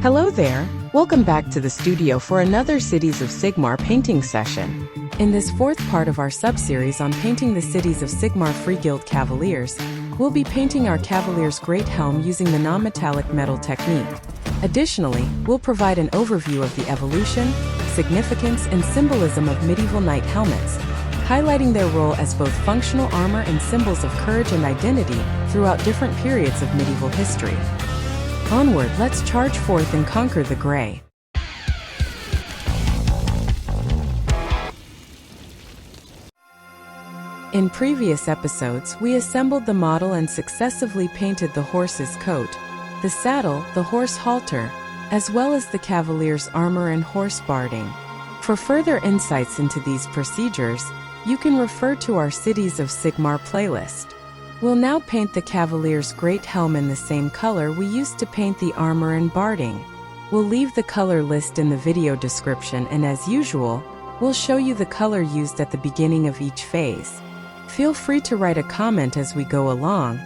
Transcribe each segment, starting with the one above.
Hello there! Welcome back to the studio for another Cities of Sigmar painting session. In this fourth part of our sub-series on painting the Cities of Sigmar Freeguild Cavaliers, we'll be painting our Cavalier's Great Helm using the non-metallic metal technique. Additionally, we'll provide an overview of the evolution, significance, and symbolism of medieval knight helmets, highlighting their role as both functional armor and symbols of courage and identity throughout different periods of medieval history. Onward, let's charge forth and conquer the gray. In previous episodes, we assembled the model and successively painted the horse's coat, the saddle, the horse halter, as well as the cavalier's armor and horse barding. For further insights into these procedures, you can refer to our Cities of Sigmar playlist. We'll now paint the Cavalier's Great Helm in the same color we used to paint the armor and barding. We'll leave the color list in the video description, and as usual, we'll show you the color used at the beginning of each phase. Feel free to write a comment as we go along.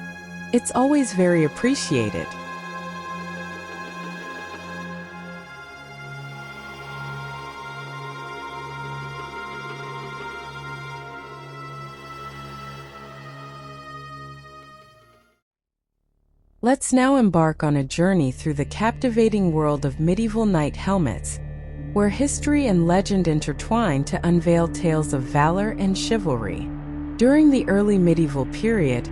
It's always very appreciated. Let's now embark on a journey through the captivating world of medieval knight helmets, where history and legend intertwine to unveil tales of valor and chivalry. During the early medieval period,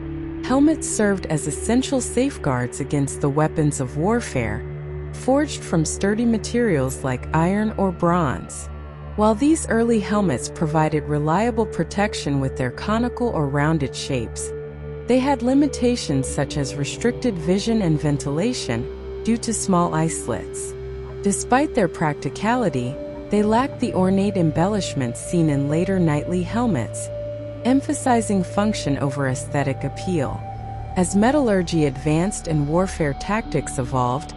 helmets served as essential safeguards against the weapons of warfare, forged from sturdy materials like iron or bronze. While these early helmets provided reliable protection with their conical or rounded shapes, they had limitations such as restricted vision and ventilation due to small eye slits. Despite their practicality, they lacked the ornate embellishments seen in later knightly helmets, emphasizing function over aesthetic appeal. As metallurgy advanced and warfare tactics evolved,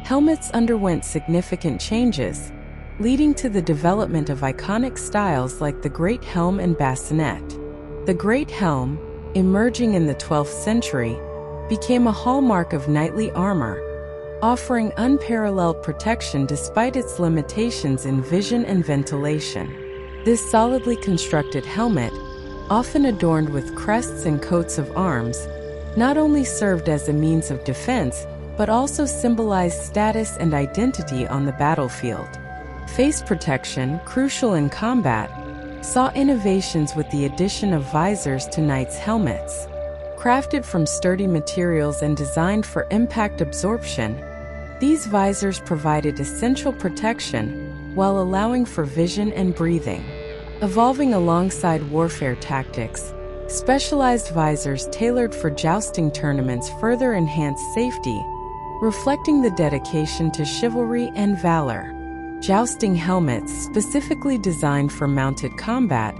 helmets underwent significant changes, leading to the development of iconic styles like the Great Helm and bassinet. The Great Helm, emerging in the 12th century, became a hallmark of knightly armor, offering unparalleled protection despite its limitations in vision and ventilation. This solidly constructed helmet, often adorned with crests and coats of arms, not only served as a means of defense, but also symbolized status and identity on the battlefield. Face protection, crucial in combat, saw innovations with the addition of visors to knights' helmets. Crafted from sturdy materials and designed for impact absorption, these visors provided essential protection while allowing for vision and breathing. Evolving alongside warfare tactics, specialized visors tailored for jousting tournaments further enhanced safety, reflecting the dedication to chivalry and valor. Jousting helmets, specifically designed for mounted combat,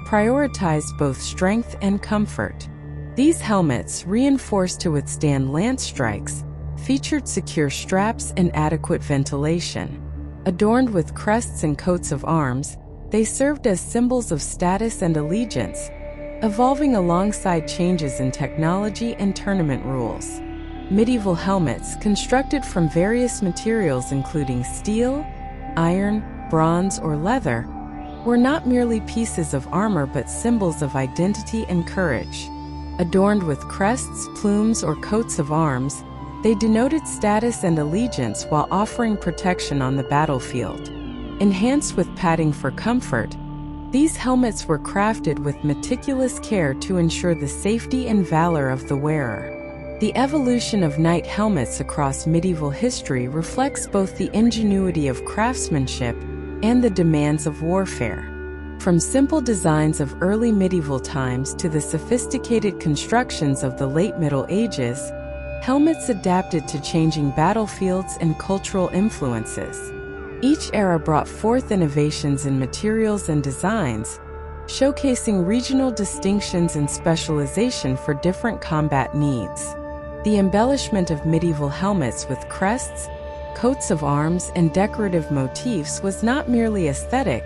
prioritized both strength and comfort. These helmets, reinforced to withstand lance strikes, featured secure straps and adequate ventilation. Adorned with crests and coats of arms, they served as symbols of status and allegiance, evolving alongside changes in technology and tournament rules. Medieval helmets, constructed from various materials including steel, iron, bronze, or leather, were not merely pieces of armor but symbols of identity and courage. Adorned with crests, plumes, or coats of arms, they denoted status and allegiance while offering protection on the battlefield. Enhanced with padding for comfort, these helmets were crafted with meticulous care to ensure the safety and valor of the wearer. The evolution of knight helmets across medieval history reflects both the ingenuity of craftsmanship and the demands of warfare. From simple designs of early medieval times to the sophisticated constructions of the late Middle Ages, helmets adapted to changing battlefields and cultural influences. Each era brought forth innovations in materials and designs, showcasing regional distinctions and specialization for different combat needs. The embellishment of medieval helmets with crests, coats of arms, and decorative motifs was not merely aesthetic,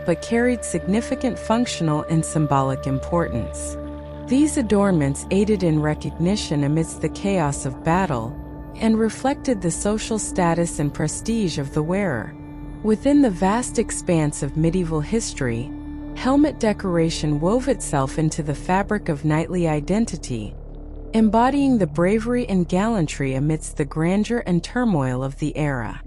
but carried significant functional and symbolic importance. These adornments aided in recognition amidst the chaos of battle, and reflected the social status and prestige of the wearer. Within the vast expanse of medieval history, helmet decoration wove itself into the fabric of knightly identity, embodying the bravery and gallantry amidst the grandeur and turmoil of the era.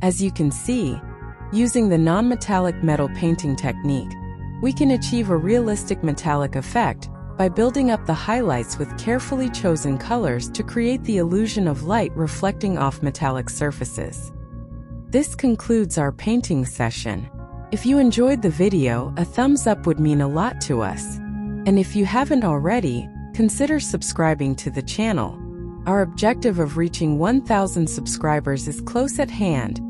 As you can see, using the non-metallic metal painting technique, we can achieve a realistic metallic effect by building up the highlights with carefully chosen colors to create the illusion of light reflecting off metallic surfaces. This concludes our painting session. If you enjoyed the video, a thumbs up would mean a lot to us. And if you haven't already, consider subscribing to the channel. Our objective of reaching 1,000 subscribers is close at hand,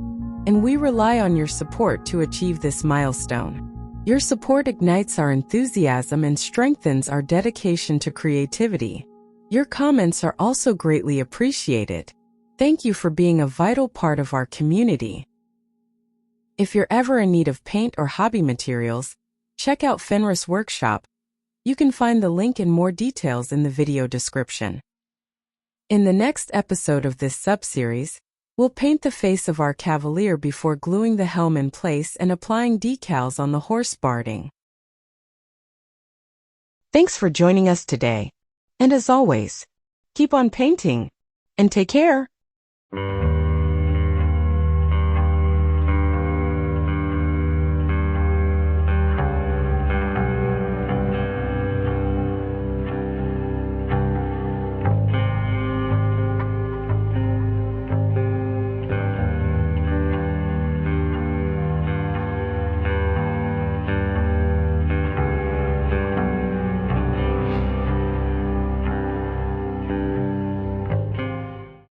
and we rely on your support to achieve this milestone. Your support ignites our enthusiasm and strengthens our dedication to creativity. Your comments are also greatly appreciated. Thank you for being a vital part of our community. If you're ever in need of paint or hobby materials, check out Fenris Workshop. You can find the link and more details in the video description. In the next episode of this sub-series, we'll paint the face of our cavalier before gluing the helm in place and applying decals on the horse barding. Thanks for joining us today. And as always, keep on painting and take care.